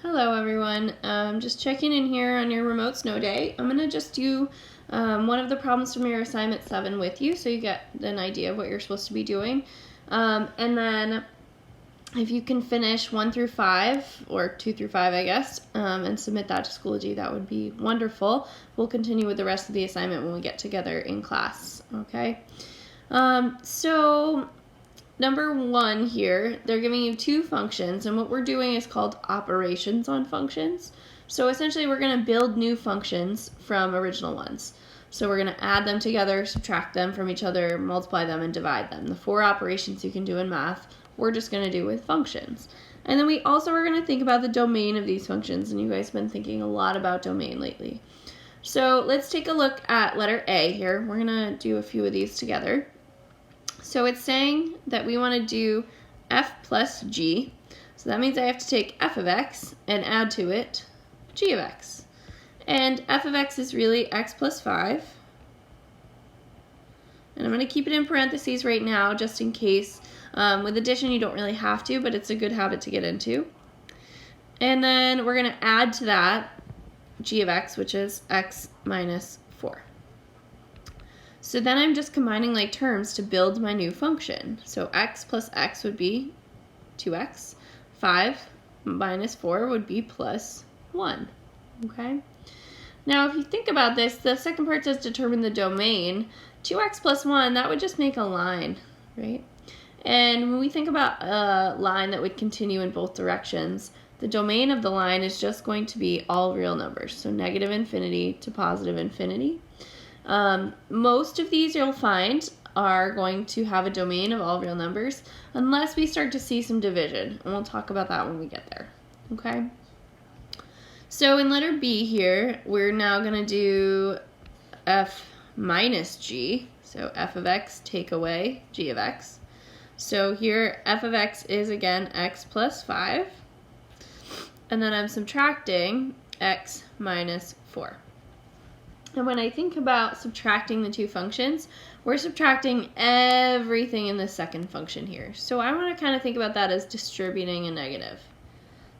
Hello everyone, just checking in here on your remote snow day. I'm going to just do one of the problems from your assignment 7 with you so you get an idea of what you're supposed to be doing. And then if you can finish 1 through 5, or 2 through 5 I guess, and submit that to Schoology, that would be wonderful. We'll continue with the rest of the assignment when we get together in class, okay? So number 1 here, they're giving you two functions, and what we're doing is called operations on functions. So essentially we're going to build new functions from original ones. So we're going to add them together, subtract them from each other, multiply them, and divide them. The 4 operations you can do in math, we're just going to do with functions. And then we also are going to think about the domain of these functions, and you guys have been thinking a lot about domain lately. So let's take a look at letter A here. We're going to do a few of these together. So it's saying that we want to do f plus g. So that means I have to take f of x and add to it g of x. And f of x is really x plus 5. And I'm going to keep it in parentheses right now just in case. With addition you don't really have to, but it's a good habit to get into. And then we're going to add to that g of x, which is x minus 4. So then I'm just combining like terms to build my new function. So x plus x would be 2x. 5 minus 4 would be plus 1. Okay? Now if you think about this, the second part says determine the domain. 2x plus 1, that would just make a line, right? And when we think about a line that would continue in both directions, the domain of the line is just going to be all real numbers. So negative infinity to positive infinity. Most of these you'll find are going to have a domain of all real numbers unless we start to see some division, and we'll talk about that when we get there, okay? So in letter B here, we're now going to do f minus g, so f of x take away g of x. So here f of x is again x plus 5, and then I'm subtracting x minus 4. And when I think about subtracting the two functions, we're subtracting everything in the second function here. So I want to kind of think about that as distributing a negative.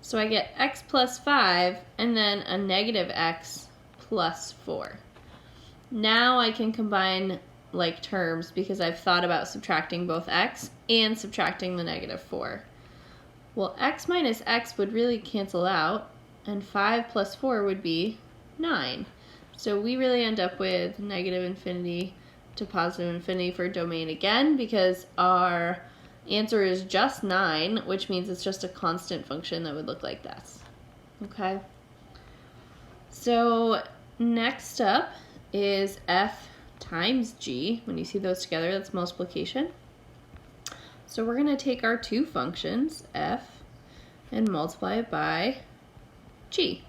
So I get x plus 5 and then a negative x plus 4. Now I can combine like terms because I've thought about subtracting both x and subtracting the negative 4. Well, x minus x would really cancel out, and 5 plus 4 would be 9. So we really end up with negative infinity to positive infinity for domain again because our answer is just 9, which means it's just a constant function that would look like this. Okay? So next up is f times g. When you see those together, that's multiplication. So we're going to take our two functions, f, and multiply it by g.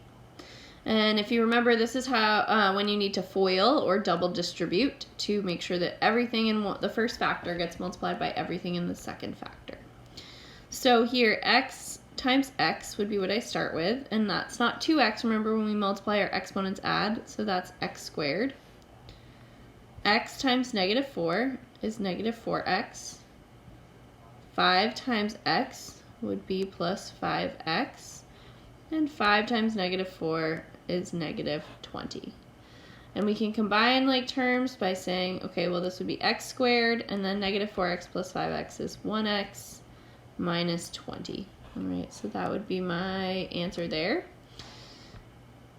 And if you remember, this is how when you need to FOIL or double distribute to make sure that everything in the first factor gets multiplied by everything in the second factor. So here, x times x would be what I start with, and that's not 2x. Remember, when we multiply, our exponents add, so that's x squared. X times negative 4 is negative 4x. 5 times x would be plus 5x. And 5 times negative 4 is negative 20. And we can combine like terms by saying, okay, well this would be x squared, and then negative 4x plus 5x is 1x minus 20. All right, so that would be my answer there.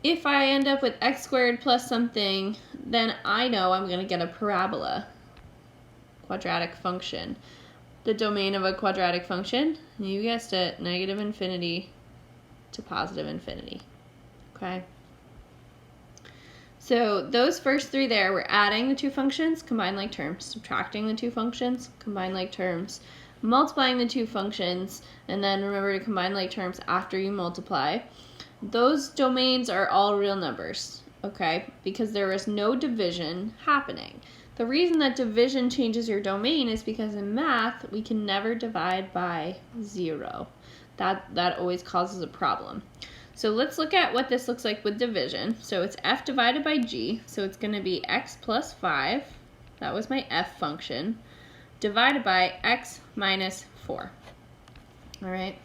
If I end up with x squared plus something, then I know I'm going to get a parabola, quadratic function. The domain of a quadratic function, you guessed it, negative infinity to positive infinity. Okay? So those first three there, we're adding the two functions, combine like terms, subtracting the two functions, combine like terms, multiplying the two functions, and then remember to combine like terms after you multiply. Those domains are all real numbers, okay? Because there is no division happening. The reason that division changes your domain is because in math, we can never divide by 0. That always causes a problem. So let's look at what this looks like with division. So it's f divided by g, so it's going to be x plus 5, that was my f function, divided by x minus 4. All right.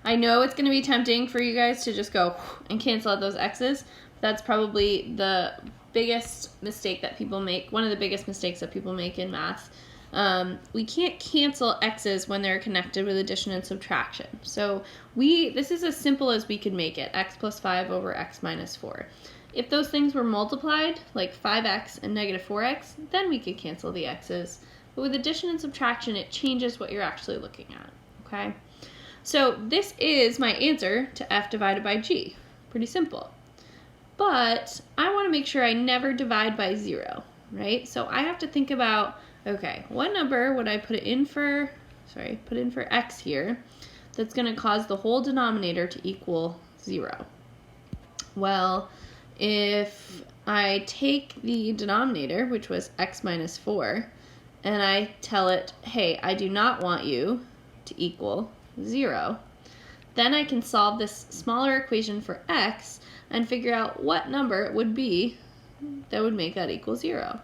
I know it's going to be tempting for you guys to just go and cancel out those x's. That's probably the biggest mistake that people make, one of the biggest mistakes that people make in math. We can't cancel x's when they're connected with addition and subtraction. So this is as simple as we could make it, x plus 5 over x minus 4. If those things were multiplied, like 5x and negative 4x, then we could cancel the x's. But with addition and subtraction, it changes what you're actually looking at, okay? So this is my answer to f divided by g. Pretty simple. But I want to make sure I never divide by 0, right? So I have to think about, okay, what number would I put in for x here that's going to cause the whole denominator to equal 0? Well, if I take the denominator, which was x minus 4, and I tell it, hey, I do not want you to equal 0, then I can solve this smaller equation for x and figure out what number it would be that would make that equal 0.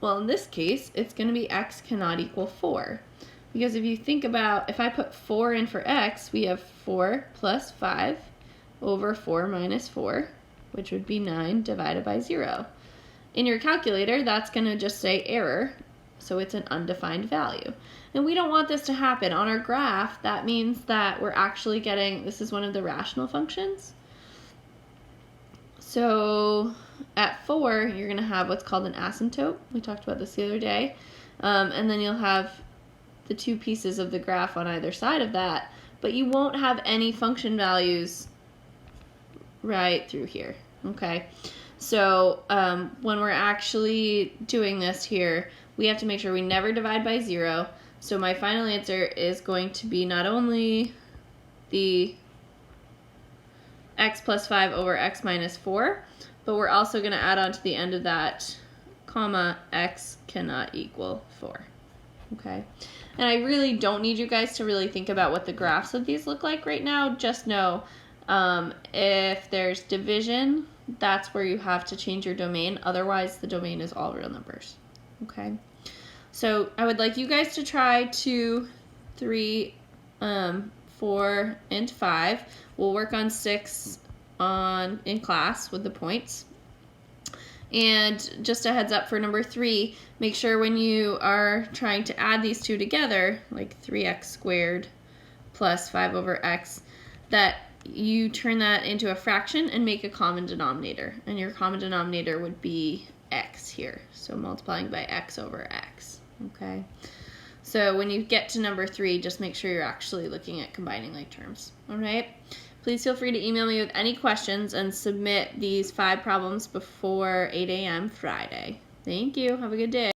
Well, in this case, it's going to be x cannot equal 4. Because if you think about, if I put 4 in for x, we have 4 plus 5 over 4 minus 4, which would be 9 divided by 0. In your calculator, that's going to just say error, so it's an undefined value. And we don't want this to happen. On our graph, that means that we're actually getting, this is one of the rational functions. So at 4, you're going to have what's called an asymptote. We talked about this the other day. And then you'll have the two pieces of the graph on either side of that, but you won't have any function values right through here, okay? So when we're actually doing this here, we have to make sure we never divide by 0. So my final answer is going to be not only the x plus 5 over x minus 4, but we're also going to add on to the end of that, comma, x cannot equal 4, okay? And I really don't need you guys to really think about what the graphs of these look like right now. Just know if there's division, that's where you have to change your domain. Otherwise, the domain is all real numbers, okay? So I would like you guys to try 2, 3, 4, and 5. We'll work on 6 in class with the points. And just a heads up for number 3, make sure when you are trying to add these two together, like 3x squared plus 5 over x, that you turn that into a fraction and make a common denominator. And your common denominator would be x here. So multiplying by x over x, okay? So when you get to number 3, just make sure you're actually looking at combining like terms, all right? Please feel free to email me with any questions and submit these 5 problems before 8 a.m. Friday. Thank you. Have a good day.